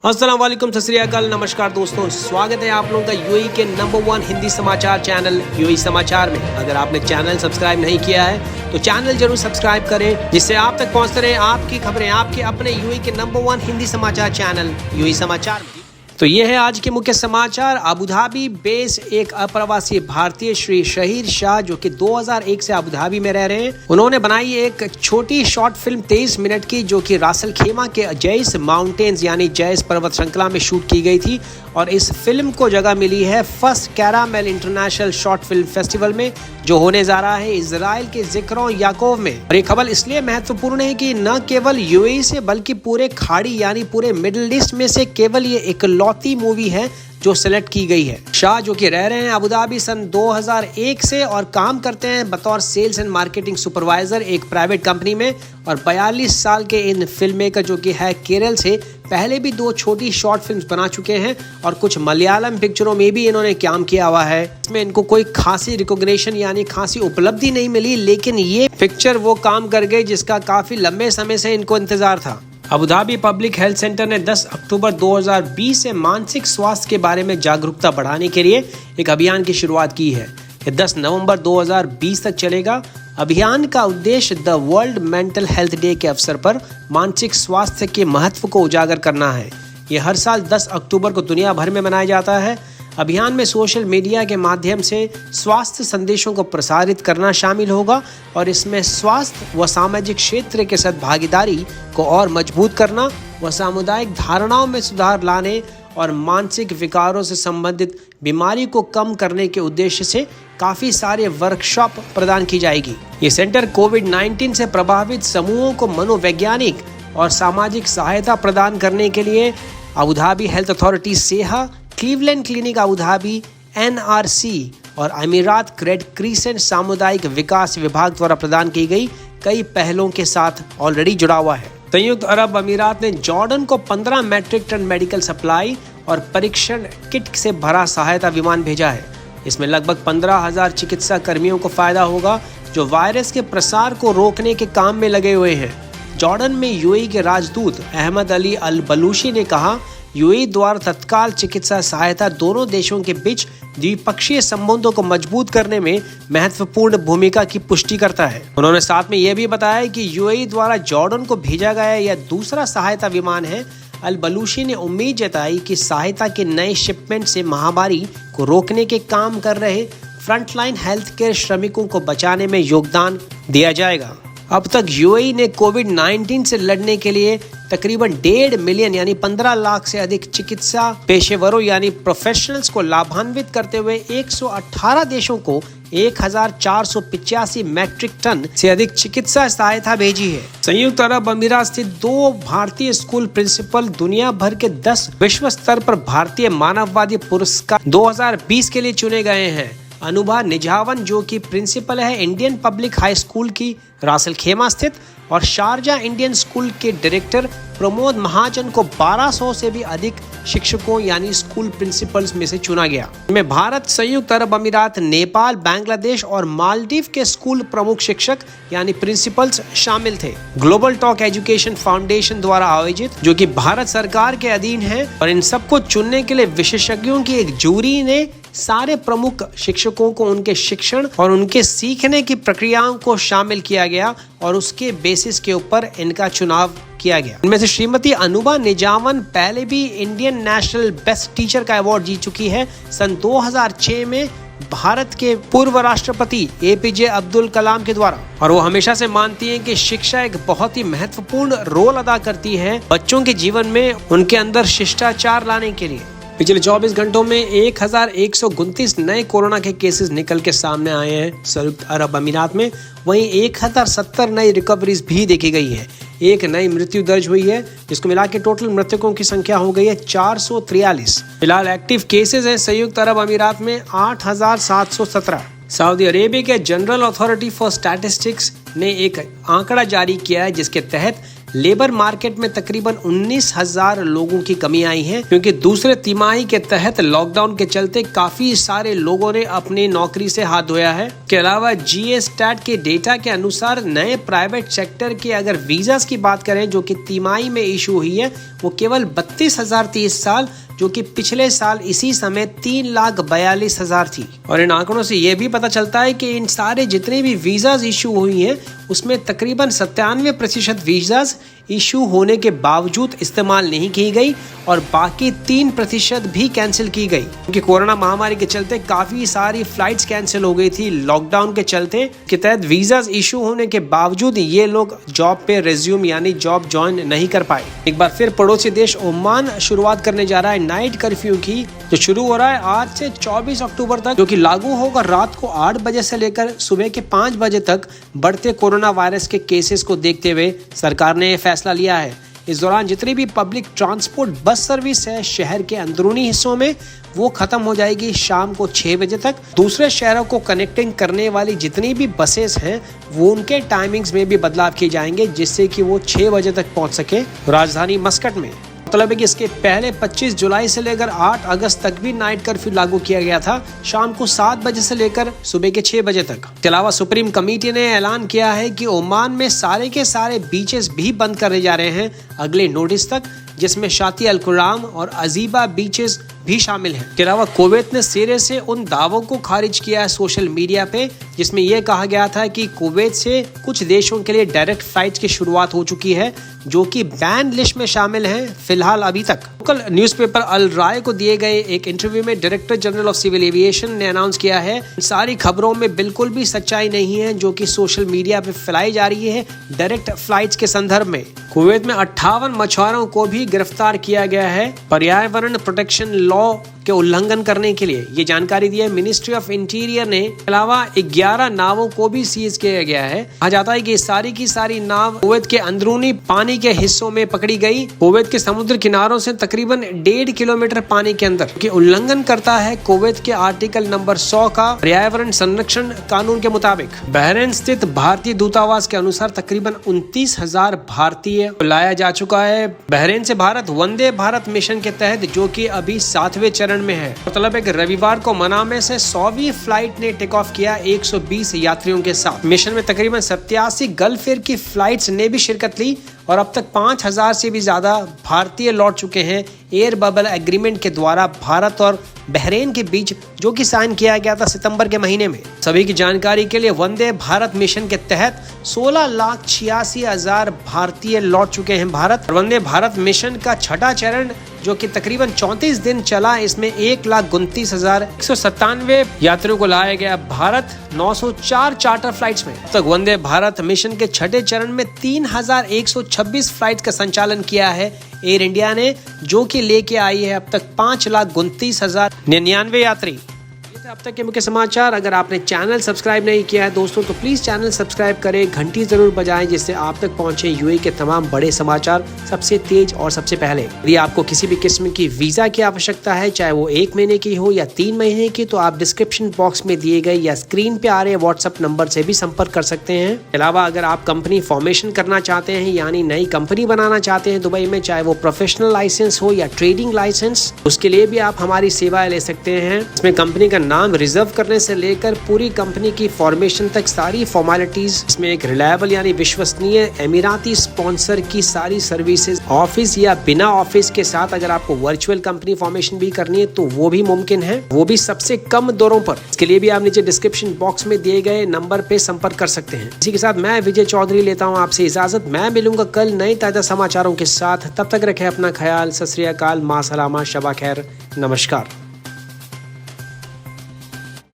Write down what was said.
अस्सलाम वालेकुम, सत श्री अकाल, नमस्कार दोस्तों, स्वागत है आप लोगों का यूएई के नंबर 1 हिंदी समाचार चैनल यूएई समाचार में। अगर आपने चैनल सब्सक्राइब नहीं किया है तो चैनल जरूर सब्सक्राइब करें, जिससे आप तक पहुंचते रहे आपकी खबरें आपके अपने यूएई के नंबर 1 हिंदी समाचार चैनल यूएई समाचार में। तो ये है आज के मुख्य समाचार। अबू धाबी बेस एक अप्रवासी भारतीय श्री शहीर शाह, जो कि 2001 से अबू धाबी में रह रहे हैं, उन्होंने बनाई एक छोटी शॉर्ट फिल्म 23 मिनट की, जो कि रासल खेमा के जैस माउंटेन्स यानी जैस पर्वत श्रृंखला में शूट की गई थी। और इस फिल्म को जगह मिली है first caramel international short film festival में, जो होने जा रहा है इजराइल के जिक्रों याकूब में। और ये खबर इसलिए महत्वपूर्ण है कि न केवल यूएई से बल्कि पूरे खाड़ी यानी पूरे मिडिल ईस्ट में से केवल ये इकलौती मूवी है जो सिलेक्ट की गई है। शाह, जो कि रह रहे हैं अबू धाबी सन 2001 से और काम करते हैं बतौर सेल्स एंड मार्केटिंग सुपरवाइजर एक प्राइवेट कंपनी में, और 42 साल के इन फिल्म मेकर जो कि है केरल से, पहले भी 2 छोटी शॉर्ट फिल्म्स बना चुके हैं और कुछ मलयालम पिक्चरों में भी इन्होंने काम किया हुआ है। इसमें इनको कोई खासी रिकॉग्निशन यानी खासी उपलब्धि नहीं मिली, लेकिन ये पिक्चर वो काम कर गई जिसका काफी लंबे समय से इनको इंतजार था। Abu Dhabi public health centre ने 10 अक्टूबर 2020 से मानसिक स्वास्थ्य के बारे में जागरूकता बढ़ाने के लिए एक अभियान की शुरुआत की है। ये 10 नवंबर 2020 तक चलेगा। अभियान का उद्देश्य the world mental health day के अवसर पर मानसिक स्वास्थ्य के महत्व को उजागर करना है। ये हर साल 10 अक्टूबर को दुनिया भर में मनाया जाता है। अभियान में सोशल मीडिया के माध्यम से स्वास्थ्य संदेशों को प्रसारित करना शामिल होगा, और इसमें स्वास्थ्य व सामाजिक क्षेत्र के साथ भागीदारी को और मजबूत करना व सामुदायिक धारणाओं में सुधार लाने और मानसिक विकारों से संबंधित बीमारी को कम करने के उद्देश्य से काफ़ी सारे वर्कशॉप प्रदान की जाएगी। ये सेंटर कोविड-19 से प्रभावित समूहों को मनोवैज्ञानिक और सामाजिक सहायता प्रदान करने के लिए Abu Dhabi health authority Seha, Cleveland clinic Abu Dhabi, NRC और अमीरात रेड क्रिसेंट सामुदायिक विकास विभाग द्वारा प्रदान की गई कई पहलों के साथ ऑलरेडी जुड़ा हुआ है। संयुक्त अरब अमीरात ने जॉर्डन को 15 मैट्रिक टन मेडिकल सप्लाई और परीक्षण किट से भरा सहायता विमान भेजा है। इसमें लगभग 15,000 चिकित्सा कर्मियों को फायदा होगा, जो वायरस के प्रसार को रोकने के काम में लगे हुए हैं। जॉर्डन में यूएई के राजदूत अहमद अली अल बलूशी ने कहा, यूएई द्वारा तत्काल चिकित्सा सहायता दोनों देशों के बीच द्विपक्षीय संबंधों को मजबूत करने में महत्वपूर्ण भूमिका की पुष्टि करता है। उन्होंने साथ में यह भी बताया कि यूएई द्वारा जॉर्डन को भेजा गया यह दूसरा सहायता विमान है। अल बलूशी ने उम्मीद जताई कि सहायता के नए शिपमेंट से महामारी को रोकने के काम कर रहे फ्रंटलाइन हेल्थ केयर श्रमिकों को बचाने में योगदान दिया जाएगा। अब तक यूएई ने कोविड-19 से लड़ने के लिए तकरीबन 1.5 मिलियन यानी 15 लाख से अधिक चिकित्सा पेशेवरों यानी प्रोफेशनल्स को लाभान्वित करते हुए 118 देशों को 1485 मैट्रिक टन से अधिक चिकित्सा सहायता भेजी है। संयुक्त अरब अमीरात स्थित 2 भारतीय स्कूल प्रिंसिपल दुनिया भर के 10 विश्व स्तर पर भारतीय मानववादी पुरस्कार 2020 के लिए चुने गए हैं। अनुभा निझावन, जो कि प्रिंसिपल है इंडियन पब्लिक हाई स्कूल की रासल खेमा स्थित, और शारजा इंडियन स्कूल के डायरेक्टर प्रमोद महाजन को 1200 से भी अधिक शिक्षकों यानी स्कूल प्रिंसिपल्स में से चुना गया। इनमें भारत, संयुक्त अरब अमीरात, नेपाल, बांग्लादेश और मालदीव के स्कूल प्रमुख शिक्षक यानी प्रिंसिपल्स शामिल थे। ग्लोबल टॉक एजुकेशन फाउंडेशन द्वारा आयोजित, जो कि भारत सरकार के अधीन है, और इन सबको चुनने के लिए विशेषज्ञों की एक जूरी ने सारे प्रमुख शिक्षकों को उनके शिक्षण और उनके सीखने की प्रक्रियाओं को शामिल किया गया और उसके बेसिस के ऊपर इनका चुनाव किया गया। इनमें से श्रीमती अनुभा निजावन पहले भी इंडियन नेशनल बेस्ट टीचर का अवार्ड जीत चुकी है सन 2006 में भारत के पूर्व राष्ट्रपति एपीजे अब्दुल कलाम के द्वारा, और वो हमेशा से मानती हैं कि शिक्षा एक बहुत ही महत्वपूर्ण रोल अदा करती है बच्चों के जीवन में, उनके अंदर शिष्टाचार लाने के लिए। पिछले 24 घंटों में 1129 नए कोरोना के केसेस निकल के सामने आए हैं संयुक्त अरब अमीरात में। वहीं 1070 नई रिकवरीज भी देखी गई है। एक नई मृत्यु दर्ज हुई है, जिसको मिला के टोटल मृतकों की संख्या हो गई है 443। फिलहाल एक्टिव केसेस हैं संयुक्त अरब अमीरात में 8717। सऊदी अरेबिया के जनरल अथॉरिटी फॉर स्टैटिस्टिक्स ने एक आंकड़ा जारी किया है, जिसके तहत लेबर मार्केट में तकरीबन 19,000 लोगों की कमी आई है, क्योंकि दूसरे तिमाही के तहत लॉकडाउन के चलते काफी सारे लोगों ने अपनी नौकरी से हाथ धोया है। के अलावा GStat के डेटा के अनुसार नए प्राइवेट सेक्टर के अगर वीजास की बात करें जो कि तिमाही में इशू हुई है, वो केवल 32,030 साल, जो कि पिछले साल इसी समय 3,42,000 थी। और इन आंकड़ों से यह भी पता चलता है कि इन सारे जितने भी वीजास इशू हुई हैं उसमें तकरीबन 97% वीजास इशू होने के बावजूद इस्तेमाल नहीं की गई और बाकी 3% भी कैंसिल की गई, क्योंकि कोरोना महामारी के चलते काफी सारी फ्लाइट्स कैंसिल हो गई थी लॉकडाउन के चलते। के तहत वीजास इशू होने के बावजूद ये लोग जॉब पे रिज्यूम यानी जॉब ज्वाइन नहीं कर पाए। एक बार फिर पड़ोसी देश ओमान शुरुआत करने जा रहा है नाइट कर्फ्यू की, जो शुरू हो रहा है आज से 24 अक्टूबर तक, जो कि लागू होगा रात को 8 बजे से लेकर सुबह के 5 बजे तक। बढ़ते कोरोना वायरस के केसेस को देखते हुए सरकार ने फैसला लिया है। इस दौरान जितनी भी पब्लिक ट्रांसपोर्ट बस सर्विस है शहर के अंदरूनी हिस्सों में, वो खत्म हो जाएगी शाम को 6 बजे तक। दूसरे शहरों को कनेक्टिंग करने वाली जितनी भी बसेस हैं वो उनके टाइमिंग्स में भी बदलाव किए जाएंगे, जिससे कि वो 6 बजे तक पहुंच सके। राजधानी मस्कट में मतलब है कि इसके पहले 25 जुलाई से लेकर 8 अगस्त तक भी नाइट कर्फ्यू लागू किया गया था, शाम को 7 बजे से लेकर सुबह के 6 बजे तक। इसके अलावा सुप्रीम कमेटी ने ऐलान किया है कि ओमान में सारे के सारे बीचेस भी बंद करने जा रहे हैं अगले नोटिस तक, जिसमें शाती अल कुराम और अजीबा बीचेस भी शामिल हैं। इसके अलावा कुवैत ने सिरे से उन दावों को खारिज किया है सोशल मीडिया पे, जिसमें यह कहा गया था कि कुवैत से कुछ देशों के लिए डायरेक्ट फ्लाइट्स की शुरुआत हो चुकी है, जो कि बैन लिस्ट में शामिल हैं फिलहाल अभी तक। लोकल न्यूज़पेपर अल राय को दिए गए एक इंटरव्यू में director general of civil aviation ने अनाउंस किया है, सारी खबरों में बिल्कुल भी सच्चाई नहीं है जो कि सोशल मीडिया पे फैलाई जा रही है डायरेक्ट फ्लाइट्स के संदर्भ में। कुवैत में 58 मछुआरों को भी गिरफ्तार किया गया है पर्यावरण प्रोटेक्शन लॉ के उल्लंघन करने के लिए, ये जानकारी दी है मिनिस्ट्री ऑफ इंटीरियर ने। अलावा 11 नावों को भी सीज किया गया है। कहा जाता है कि सारी की सारी नाव कुवैत के अंदरूनी पानी के हिस्सों में पकड़ी गई, कुवैत के समुद्र किनारों से तकरीबन 1.5 किलोमीटर पानी के अंदर, के उल्लंघन करता है कुवैत के आर्टिकल नंबर 100 का पर्यावरण संरक्षण कानून के मुताबिक। बहरीन स्थित भारतीय दूतावास के अनुसार तकरीबन 29,000 भारतीय लाया जा चुका है बहरीन से भारत वंदे भारत मिशन के तहत, जो कि अभी 7वें चरण में है। मतलब है कि रविवार को मनामे से 100वीं फ्लाइट ने टेक ऑफ किया 120 यात्रियों के साथ। मिशन में तकरीबन 87 गल्फ एयर की फ्लाइट्स ने भी शिरकत ली और अब तक 5,000 से भी ज्यादा भारतीय लौट चुके हैं एयर बबल एग्रीमेंट के द्वारा भारत और बहरीन के बीच, जो कि साइन किया गया था सितंबर के महीने में। सभी की जानकारी के लिए वंदे भारत मिशन के तहत 16,86,000 भारतीय लौट चुके हैं भारत। वंदे भारत मिशन का छठा चरण जो कि तकरीबन 34 दिन चला, इसमें 1,29,197 यात्रियों को लाया गया भारत 904 चार्टर फ्लाइट्स में। अब तक वंदे भारत मिशन के छठे चरण में 3,126 फ्लाइट का संचालन किया है एयर इंडिया ने, जो कि लेके आई है अब तक 5,29,099 यात्री। अब तक के मुख्य समाचार। अगर आपने चैनल सब्सक्राइब नहीं किया है दोस्तों तो प्लीज चैनल सब्सक्राइब करें, घंटी जरूर बजाएं, जिससे आप तक पहुंचे यूएई के तमाम बड़े समाचार सबसे तेज और सबसे पहले। यदि आपको किसी भी किस्म की वीजा की आवश्यकता है, चाहे वो 1 महीने की हो या 3 महीने की, तो आप डिस्क्रिप्शन बॉक्स में दिए गए या स्क्रीन पे आ रहे व्हाट्सएप नंबर से भी संपर्क कर सकते हैं। अलावा अगर आप कंपनी फॉर्मेशन करना चाहते हैं यानी नई कंपनी बनाना चाहते हैं दुबई में, चाहे वो प्रोफेशनल लाइसेंस हो या ट्रेडिंग लाइसेंस, उसके लिए भी आप हमारी सेवाएं ले सकते हैं। इसमें कंपनी का नाम रिजर्व करने से लेकर पूरी कंपनी की फॉर्मेशन तक सारी फॉर्मेलिटीज, इसमें एक रिलायबल यानी विश्वसनीय एमिराती स्पॉन्सर की सारी सर्विसेज, ऑफिस या बिना ऑफिस के साथ अगर आपको वर्चुअल कंपनी फॉर्मेशन भी करनी है तो वो भी मुमकिन है, वो भी सबसे कम दरों पर। इसके लिए भी आप नीचे डिस्क्रिप्शन बॉक्स में दिए गए नंबर पे संपर्क कर सकते हैं। इसी के साथ मैं विजय चौधरी लेता हूँ आपसे इजाजत। मैं मिलूंगा कल नए ताजा समाचारों के साथ, तब तक रखें अपना ख्याल। सत श्री अकाल, मां सलामा, शबा खैर, नमस्कार।